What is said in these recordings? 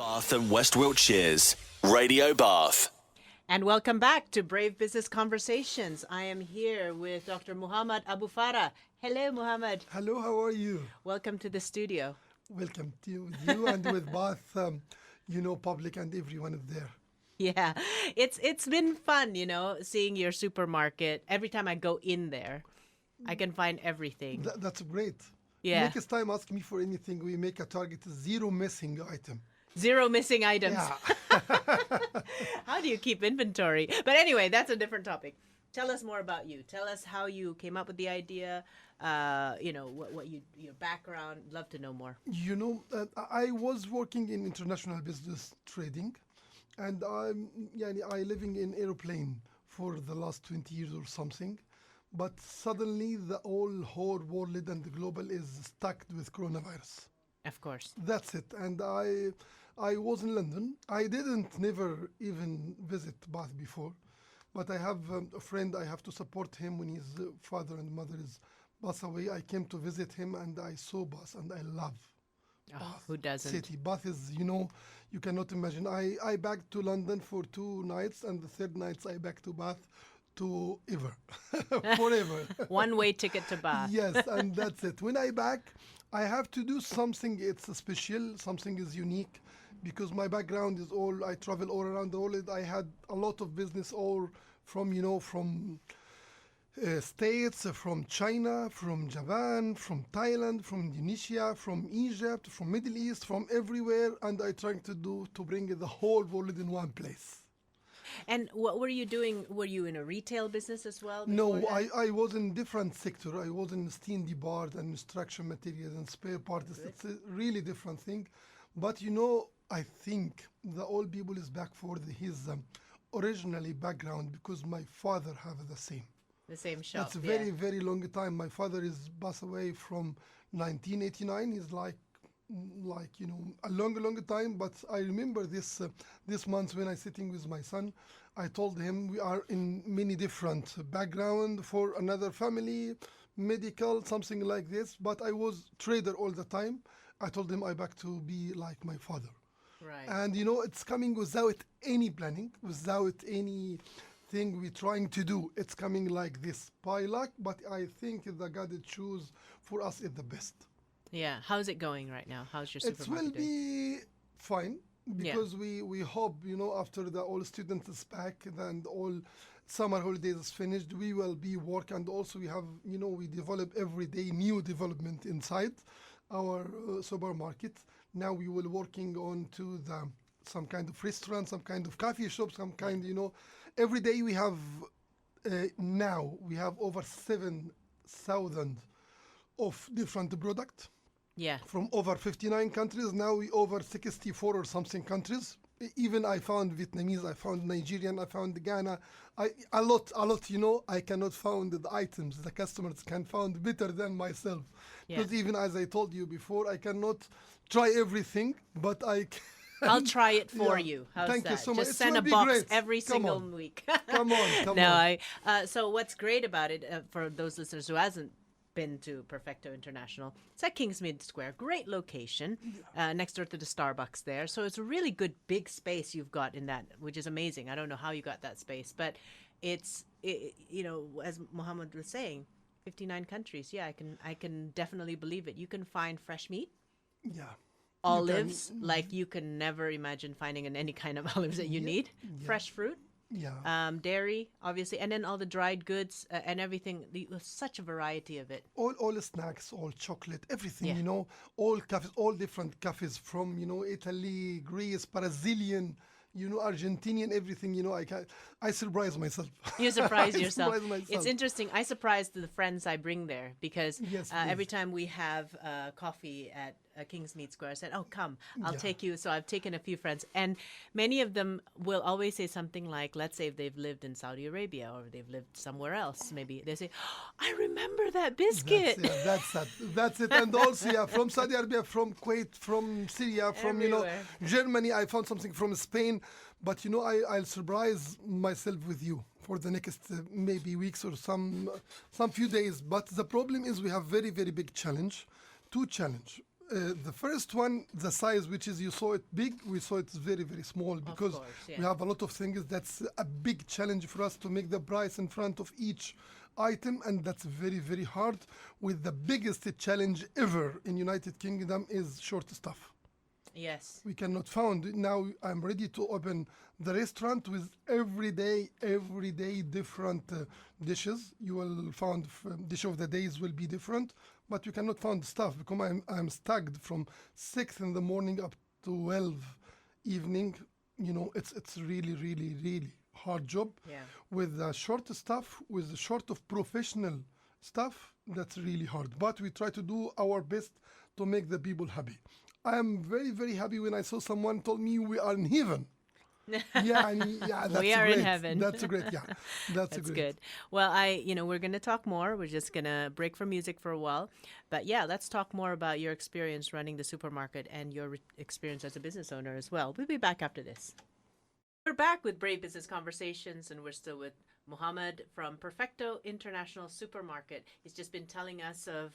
Bath and West Wiltshire's Radio Bath. And welcome back to Brave Business Conversations. I am here with Dr. Mohamed Aboufarha. Hello, Mohamed. Hello, how are you? Welcome to the studio. Welcome to you and with Bath, public and everyone is there. Yeah, it's been fun, seeing your supermarket. Every time I go in there, I can find everything. That's great. Yeah. Next time, ask me for anything. We make a target, 0 missing item. 0 missing items. Yeah. How do you keep inventory? But anyway, that's a different topic. Tell us more about you. Tell us how you came up with the idea. Your background. Love to know more. I was working in international business trading, and I living in airplane for the last 20 years or something. But suddenly the whole world and the global is stuck with coronavirus. Of course. That's it. And I was in London. I never even visit Bath before. But I have a friend, I have to support him when his father and mother is passed away. I came to visit him and I saw Bath and I love Bath. Who doesn't? City. Bath is, you cannot imagine. I back to London for 2 nights and the third night I back to Bath to forever. One-way ticket to Bath. Yes, and that's it. When I back, I have to do something. It's special. Something is unique, because my background is I travel all around the world. I had a lot of business all from States, from China, from Japan, from Thailand, from Indonesia, from Egypt, from Middle East, from everywhere, and I trying to bring the whole world in one place. And what were you doing? Were you in a retail business as well? No, I was in different sector. I was in steam depart and construction materials and spare parts. Good. It's a really different thing. But I think the old people is back for his originally background, because my father have the same. The same shop. That's very, very long time. My father is passed away from 1989. He's like a long time. But I remember this month when I sitting with my son, I told him we are in many different background for another family, medical, something like this. But I was trader all the time. I told him I back to be like my father. Right. And it's coming without any planning, without any thing we're trying to do. It's coming like this by luck, but I think the God that choose for us is the best. Yeah. How's it going right now? How's your supermarket It will doing? be fine, because we hope, after the all students is back and all summer holidays is finished, we will be work, and also we have, we develop every day new development inside our supermarket. Now we will working on to some kind of restaurant, some kind of coffee shop, some kind, every day we have, now we have over 7,000 of different product. Yeah. From over 59 countries. Now we over 64 or something countries. Even I found Vietnamese, I found Nigerian, I found Ghana. A lot, I cannot find the items the customers can find better than myself. Yeah. Because even as I told you before, I cannot try everything, but I can. I'll try it for Yeah. you. How's Thank that? you so much. Just It send will a be box great. every Come single on. week. Come on. No, so what's great about it, for those listeners who hasn't been to Perfecto International, it's at Kingsmead Square. Great location, next door to the Starbucks there. So it's a really good big space you've got in that, which is amazing. I don't know how you got that space, but it's as Mohammed was saying, 59 countries. Yeah, I can definitely believe it. You can find fresh meat, Yeah. olives, like you can never imagine finding in any kind of olives that you need. Fresh fruit. Yeah. Dairy, obviously, and then all the dried goods and everything. There's such a variety of it. All the snacks, all chocolate, everything, Yeah. all cafes, all different cafes from, Italy, Greece, Brazilian, Argentinian, everything, I surprise myself. You surprise I yourself. surprise myself. It's interesting. I surprise the friends I bring there, because Yes, every please. time we have coffee at Kingsmead Square, I said, "Oh, come, I'll Yeah. take you." So I've taken a few friends, and many of them will always say something like, let's say if they've lived in Saudi Arabia or they've lived somewhere else, maybe they say, oh, "I remember that biscuit." That's it. And also, from Saudi Arabia, from Kuwait, from Syria, from, Everywhere. Germany. I found something from Spain. But, I'll surprise myself with you for the next maybe weeks or some few days. But the problem is we have very, very big challenge. Two challenge. The first one, the size, which is you saw it big, we saw it's very, very small because course, yeah. we have a lot of things. That's a big challenge for us to make the price in front of each item, and that's very, very hard. With the biggest challenge ever in United Kingdom is short stuff. Yes. We cannot found it. Now I'm ready to open the restaurant with every day different dishes. You will find dish of the days will be different, but you cannot find stuff because I'm stuck from 6 in the morning up to 12 evening. You know, it's really, really, really hard job. Yeah. With the short stuff, with the short of professional stuff, that's really hard. But we try to do our best to make the people happy. I am very, very happy when I saw someone told me we are in heaven. Yeah, that's We are great. in heaven. That's great. Yeah, that's That's great. good. Well, we're going to talk more. We're just going to break from music for a while. But yeah, let's talk more about your experience running the supermarket and your experience as a business owner as well. We'll be back after this. We're back with Brave Business Conversations, and we're still with Mohamed from Perfecto International Supermarket. He's just been telling us of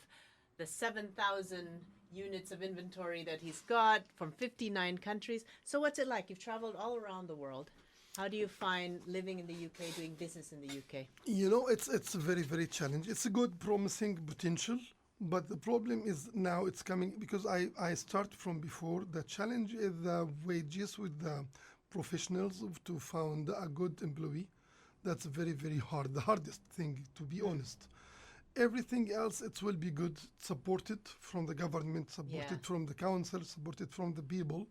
the 7,000 units of inventory that he's got from 59 countries. So what's it like? You've traveled all around the world. How do you find living in the UK, doing business in the UK? You know, it's very, very challenging. It's a good, promising potential, but the problem is now it's coming because I start from before. The challenge is the wages with the professionals to find a good employee. That's very, very hard. The hardest thing, to be honest. Everything else, it will be good, supported from the government, supported from the council, supported from the people.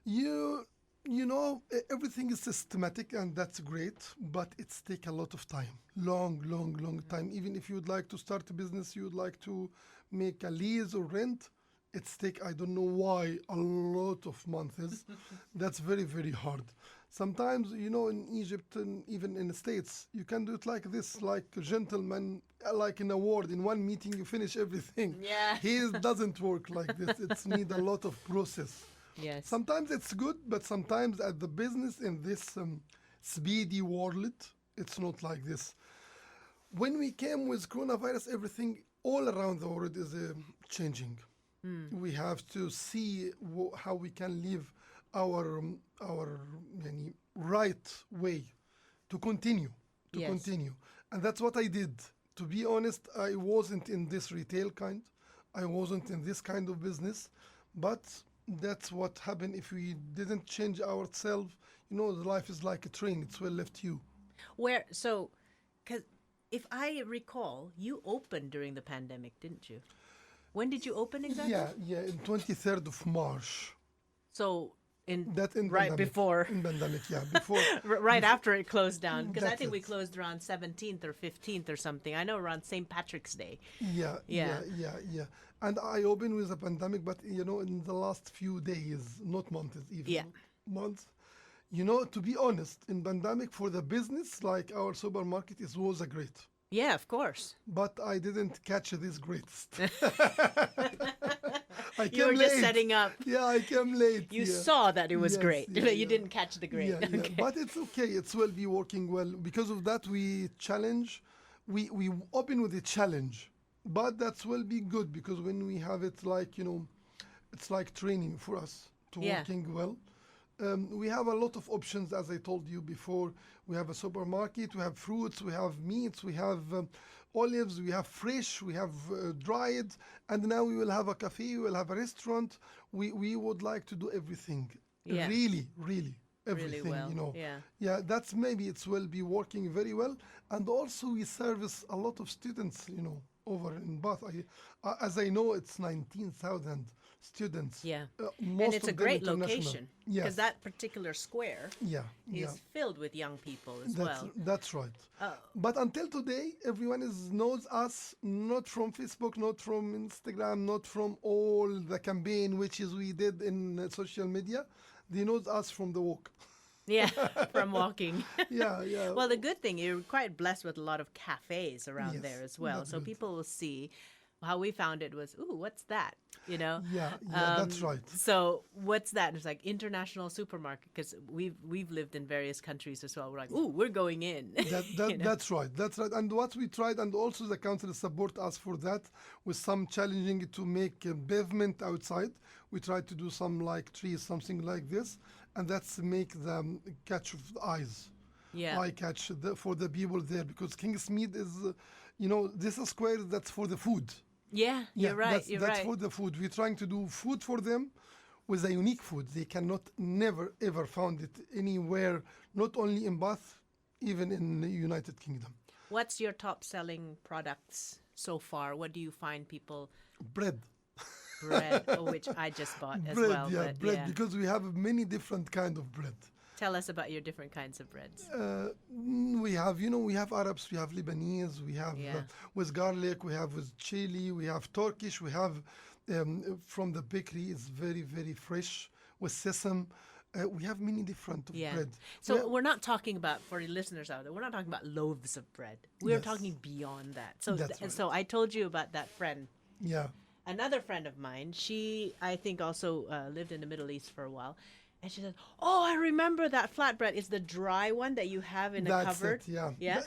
You know, everything is systematic and that's great, but it's take a lot of time, long time. Even if you would like to start a business, you would like to make a lease or rent, it's take, I don't know why, a lot of months. That's very, very hard. Sometimes, you know, in Egypt and even in the States, you can do it like this, like a gentleman, like in a ward. In one meeting, you finish everything. Yeah. Here it doesn't work like this. It's need a lot of process. Yes. Sometimes it's good, but sometimes at the business in this speedy world, it's not like this. When we came with coronavirus, everything all around the world is changing. We have to see how we can live our right way to continue, and that's what I did. To be honest, I wasn't in this retail kind, I wasn't in this kind of business, but that's what happened if we didn't change ourselves. You know, the life is like a train, it's well left you. Because if I recall, you opened during the pandemic, didn't you? When did you open exactly? Yeah, in 23rd of March. So in pandemic. before. In pandemic, yeah, before. Right after it closed down, because I That's think we it. closed around 17th or 15th or something. I know around St. Patrick's Day. Yeah. And I opened with a pandemic, but you know, in the last few days, not months, even Yeah. months. You know, to be honest, in pandemic for the business, like our supermarket, it was a great. Yeah, of course. But I didn't catch this greatest. I You were came just late. setting up. Yeah, I came late. You yeah. saw that it was Yes, great, yeah, but you yeah. didn't catch the great. Yeah, Okay. but it's okay. It's will be working well. Because of that, we challenge. We open with a challenge, but that will be good because when we have it, like, you know, it's like training for us to Yeah. working well. We have a lot of options, as I told you before. We have a supermarket, we have fruits, we have meats, we have olives, we have fresh, we have dried, and now we will have a cafe, we will have a restaurant. We would like to do everything. Yeah. Really everything, well, you know. yeah. Yeah, that's maybe it will be working very well. And also we service a lot of students, you know, over in Bath. As I know, it's 19,000 students. Yeah. Most And it's of a them great international. location Yes. because that particular square Yeah, is filled with young people as That's, well. that's right. Oh. But until today, everyone knows us not from Facebook, not from Instagram, not from all the campaign which is we did in social media. They knows us from the walk. Yeah, from walking. Yeah. Well, the good thing, you're quite blessed with a lot of cafes around Yes, there as well. that's So good. people will see how we found it was, ooh, what's that? You know? Yeah, that's right. So what's that? It's like international supermarket, because we've lived in various countries as well. We're like, ooh, we're going in. That's right. That's right. And what we tried, and also the council support us for that, with some challenging to make pavement outside. We tried to do some like trees, something like this, and that's make them catch of the eyes. Yeah. Eye catch for the people there, because Kingsmead is, this is square that's for the food. Yeah, you're right. That's for the food. We're trying to do food for them with a unique food. They cannot never ever found it anywhere, not only in Bath, even in the United Kingdom. What's your top selling products so far? What do you find people? Bread. Bread, which I just bought as Bread, well. yeah, bread, because we have many different kind of bread. Tell us about your different kinds of breads. We have Arabs, we have Lebanese, we have with garlic, we have with chili, we have Turkish, we have from the bakery, it's very, very fresh with sesame. We have many different bread. So we're not talking about, for the listeners out there, we're not talking about loaves of bread. We're talking beyond that. So, so I told you about that friend. Yeah. Another friend of mine, she, I think, also lived in the Middle East for a while. And she said, "Oh, I remember that flatbread. It's the dry one that you have in a cupboard." It, yeah. Yeah.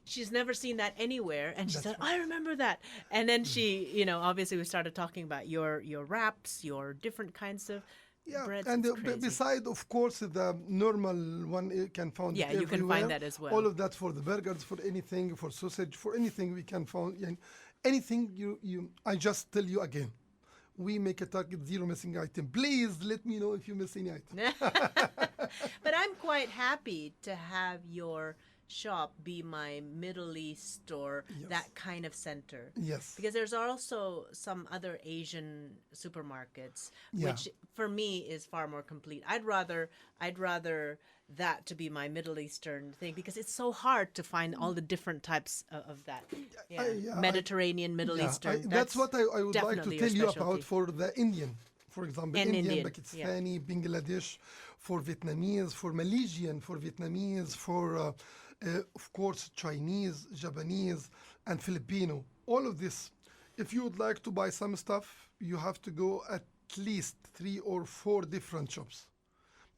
She's never seen that anywhere, and she said, "I remember that." And then she, obviously we started talking about your wraps, your different kinds of breads. And beside, of course, the normal one you can find. Yeah, you can find that as well. All of that for the burgers, for anything, for sausage, for anything we can find. Anything I just tell you again. We make a target zero missing item. Please let me know if you miss any item. But I'm quite happy to have your shop be my Middle East or that kind of center. Yes. Because there's also some other Asian supermarkets, which for me is far more complete. I'd rather that to be my Middle Eastern thing, because it's so hard to find all the different types of that. Mediterranean, Middle Eastern. That's what I would like to tell you about for the Indian. For example, Indian, Pakistani, Bangladesh, for Vietnamese, for Malaysian, for Vietnamese, for, of course, Chinese, Japanese, and Filipino. All of this. If you would like to buy some stuff, you have to go at least 3 or 4 different shops.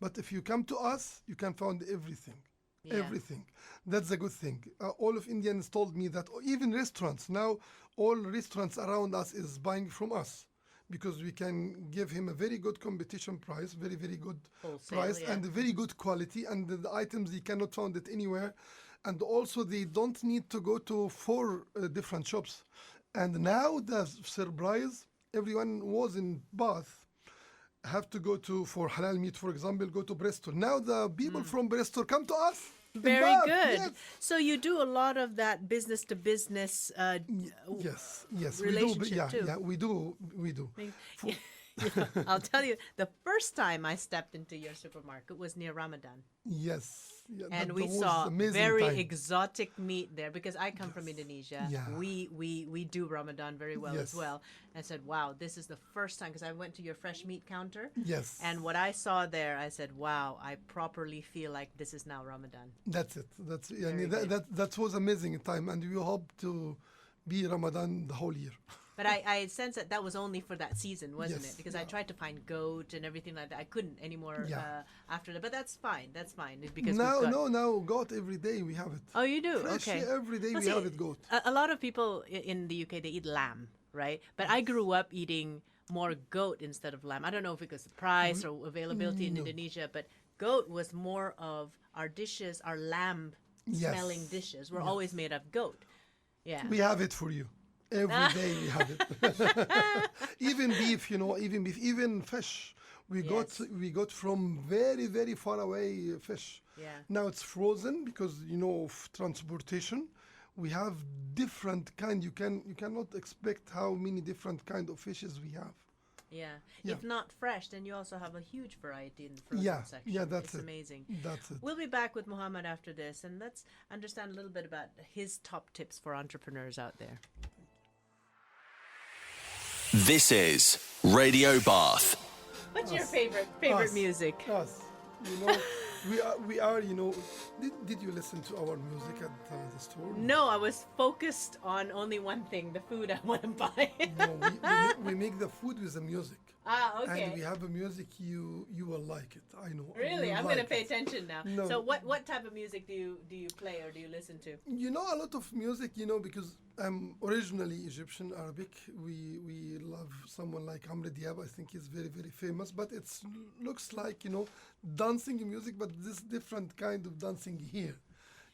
But if you come to us, you can find everything. Yeah. Everything. That's a good thing. All of Indians told me that, even restaurants, now all restaurants around us is buying from us, because we can give him a very good competition price, very, very good price, and a very good quality, and the items he cannot find it anywhere. And also they don't need to go to 4 different shops. And now the surprise, everyone was in Bath, have to go to, for halal meat, for example, go to Bristol. Now the people from Bristol come to us. Very good. Yes. So you do a lot of that business to business yes, relationship we do. We do. I'll tell you, the first time I stepped into your supermarket was near Ramadan. Yes. Yeah, and we saw very exotic meat there, because I come from Indonesia. Yeah. We do Ramadan very well as well. I said, wow, this is the first time, because I went to your fresh meat counter. Yes. And what I saw there, I said, wow, I properly feel like this is now Ramadan. That's it. That was amazing time, and we hope to be Ramadan the whole year. But I sense that was only for that season, wasn't it? Because I tried to find goat and everything like that. I couldn't anymore after that. But that's fine. That's fine. Because now goat every day we have it. Oh, you do? Fresh, okay. Every day we have it goat. A lot of people in the UK, they eat lamb, right? But I grew up eating more goat instead of lamb. I don't know if it was the price or availability in Indonesia, but goat was more of our dishes, our lamb smelling dishes were always made of goat. Yeah. We have it for you. Every day we have it. Even beef, even beef, even fish. We got from very, very far away fish. Yeah. Now it's frozen because of transportation. We have different kind. You cannot expect how many different kind of fishes we have. Yeah. If not fresh, then you also have a huge variety in the frozen section. Yeah, that's amazing. That's it. We'll be back with Mohamed after this, and let's understand a little bit about his top tips for entrepreneurs out there. This is Radio Bath. What's your favorite music? Us. we are, you know. Did you listen to our music at the store? No, I was focused on only one thing, the food I want to buy. No, we make the food with the music. Ah, okay. And we have a music you will like it. I know. Really? You I'm like going to pay it. attention now. No. So what type of music do you play or do you listen to? You know, a lot of music, you know, because I'm originally Egyptian, Arabic. We love someone like Amr Diab. I think he's very, very famous. But it looks like, you know, dancing music, but this different kind of dancing here.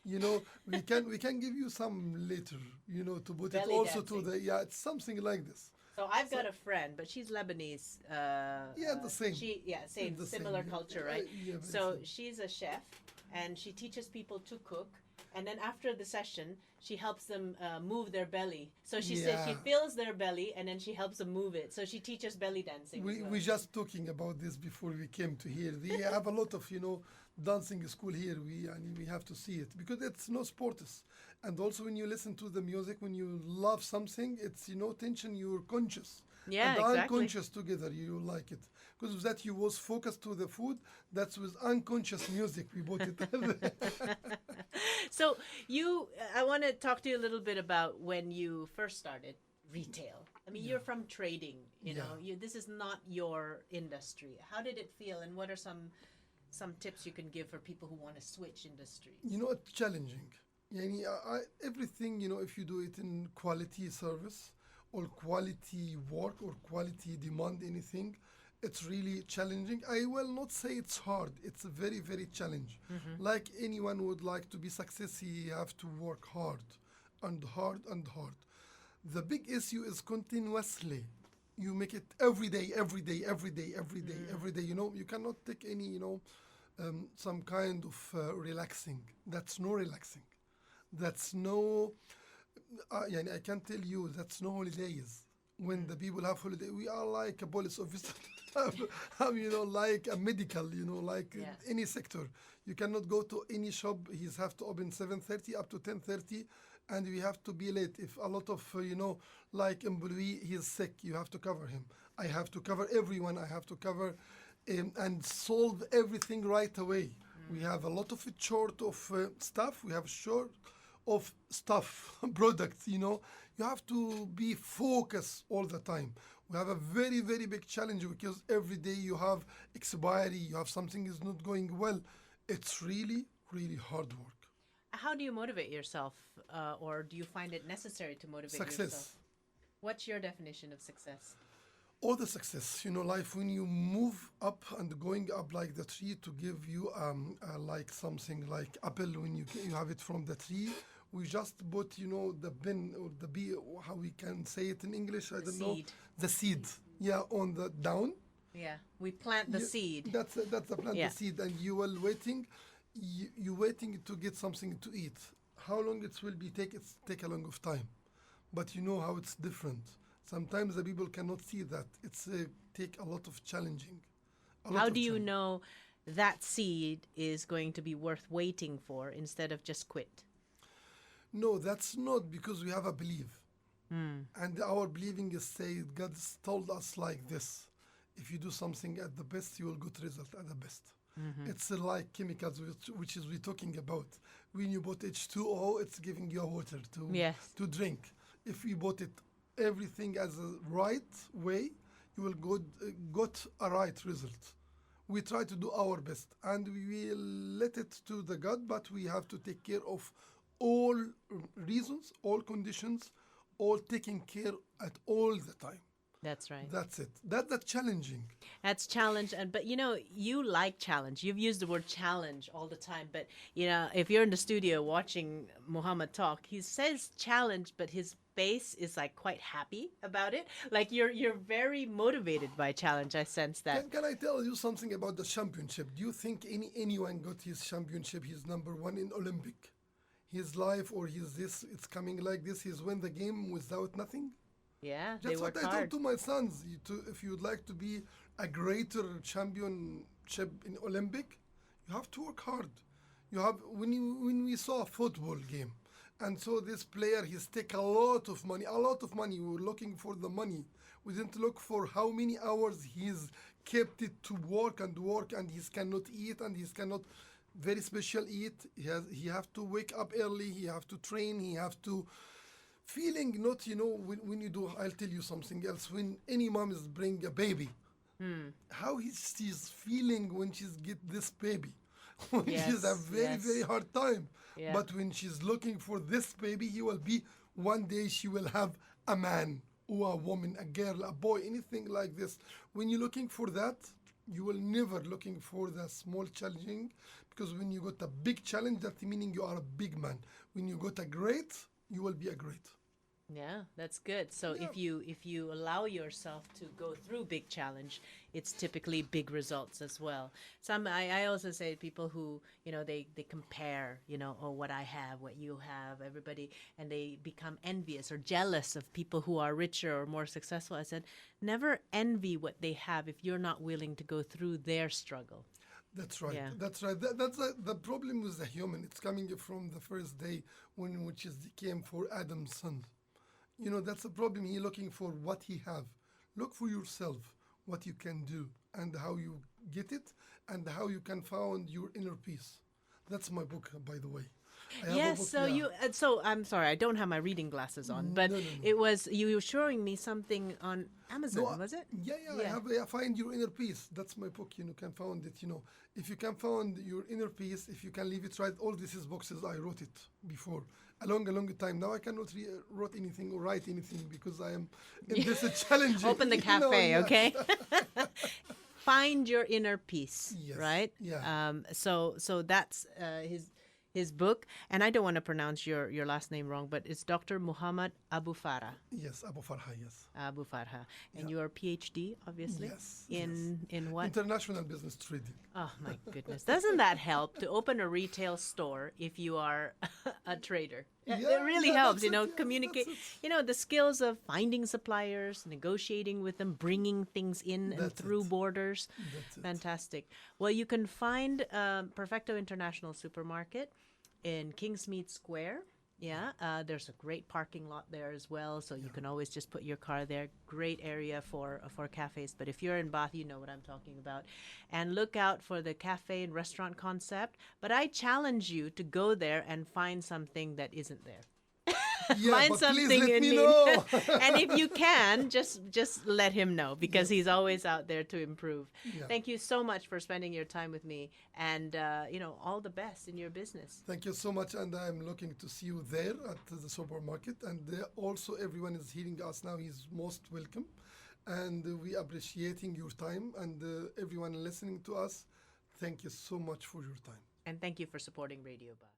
You know, we can give you some later, you know, to put Belly it also dancing. to the, yeah, it's something like this. So I've got a friend, but she's Lebanese. The same. Same, The similar same, culture, right? yeah, very So same. she's a chef, and she teaches people to cook. And then after the session, she helps them move their belly. So she said she Yeah. fills their belly, and then she helps them move it. So she teaches belly dancing. as well. We just talking about this before we came to here. They have a lot of, you know, dancing school here. We have to see it because it's no sports. And also when you listen to the music, when you love something, it's, you know, tension, you're conscious. Yeah, and exactly. unconscious together, you like it. Because of that, you was focused to the food. That's with unconscious music. We bought it. So I want to talk to you a little bit about when you first started retail. I mean, you're from trading, you know. This is not your industry. How did it feel, and what are some tips you can give for people who want to switch industries? You know, it's challenging. Yani, everything, you know, if you do it in quality service or quality work or quality demand anything, it's really challenging. I will not say it's hard. It's a very, very challenge. Like anyone would like to be successful, you have to work hard and hard and hard. The big issue is continuously. You make it every day, every day, every day, every day, every day. You know, you cannot take any, you know, some kind of relaxing. That's no relaxing. That's no, I can tell you, that's no holidays. When the people have holiday, we are like a police officer, you know, like a medical, you know, like any sector. You cannot go to any shop. He's have to open 7:30 up to 10:30, and we have to be late. If a lot of, you know, like employee, he's sick, you have to cover him. I have to cover everyone. I have to cover and solve everything right away. We have a lot of short of stuff. We have short of stuff, products, you know. You have to be focused all the time. We have a very, very big challenge because every day you have expiry, you have something is not going well. It's really, really hard work. How do you motivate yourself, or do you find it necessary to motivate yourself? Success. What's your definition of success? All the success, you know, life when you move up and going up like the tree to give you like something like apple when you have it from the tree. We just put, you know, the bin or the bee, how we can say it in English, I don't know. Seed. The seed, yeah, on the down. Yeah, we plant the seed. That's the plant, Yeah. the seed, and you are waiting. You waiting to get something to eat. How long it will be take a long of time, but you know how it's different. Sometimes the people cannot see that. It's take a lot of challenging. How do you know that seed is going to be worth waiting for instead of just quit? No, that's not because we have a belief. And our believing is say God's told us like this. If you do something at the best, you will get result at the best. It's like chemicals, which is we're talking about. When you bought H2O, it's giving you water to drink. If we bought it everything as a right way, you will got a right result. We try to do our best, and we will let it to the God, but we have to take care of all reasons, all conditions, all taking care at all the time. That's right. That's it. That's challenging. That's challenge, but you know, you like challenge. You've used the word challenge all the time, but you know, if you're in the studio watching Mohamed talk, he says challenge, but his face is like quite happy about it. Like you're very motivated by challenge. I sense that. Can I tell you something about the championship? Do you think anyone got his championship? He's number one in Olympic. His life or his this, it's coming like this. He's win the game without nothing. Yeah, That's they what work I hard. told to my sons. If you would like to be a greater championship in Olympic, you have to work hard. You have when we saw a football game, and so this player he's take a lot of money. We were looking for the money. We didn't look for how many hours he's kept it to work, and he cannot eat and he cannot. very special eat. He have to wake up early. He have to train. He have to feeling not, when you do, I'll tell you something else. When any mom is bring a baby, how she's feeling when she's get this baby. When she's a very, very hard time. Yeah. But when she's looking for this baby, he will be, one day she will have a man or a woman, a girl, a boy, anything like this. When you're looking for that, you will never looking for the small challenging, because when you got a big challenge, that meaning you are a big man. When you got a great, you will be a great. Yeah, that's good. So if you allow yourself to go through big challenge, it's typically big results as well. I also say to people who, they compare, oh, what I have, what you have, everybody, and they become envious or jealous of people who are richer or more successful. I said, never envy what they have if you're not willing to go through their struggle. That's right. Yeah. That's right. That's the problem with the human. It's coming from the first day which came for Adam's son. That's the problem. He looking for what he have. Look for yourself, what you can do, and how you get it, and how you can find your inner peace. That's my book, by the way. I have a Yes, book, so yeah. so I'm sorry, I don't have my reading glasses on, but No. it was you were showing me something on Amazon, No, was it? Yeah. I find your inner peace. That's my book. Can find it. If you can find your inner peace, if you can leave it right. All this is boxes. I wrote it before a long time. Now I cannot write anything or write anything because I am in this challenge. Open the cafe, yeah. okay? Find your inner peace, Yes, right? yeah. So that's his book, and I don't want to pronounce your last name wrong, but it's Dr. Mohamed Aboufarha. Yes, Aboufarha, yes. Aboufarha, and Yeah. you are PhD, obviously. Yes, In what? International business trading. Oh my goodness! Doesn't that help to open a retail store if you are a trader? It really helps, that's it, yeah, communicate. that's it. The skills of finding suppliers, negotiating with them, bringing things in and That's through it. borders. That's it. Fantastic. Well, you can find Perfecto International Supermarket in Kingsmead Square. Yeah, there's a great parking lot there as well, so you can always just put your car there. Great area for cafes. But if you're in Bath, you know what I'm talking about. And look out for the cafe and restaurant concept. But I challenge you to go there and find something that isn't there. Yeah, Find but something please let in me me. know. And if you can, just let him know, because he's always out there to improve. Yeah. Thank you so much for spending your time with me, and all the best in your business. Thank you so much, and I'm looking to see you there at the supermarket. And also, everyone is hearing us now. He's most welcome, and we appreciating your time, and everyone listening to us. Thank you so much for your time. And thank you for supporting Radio Bath.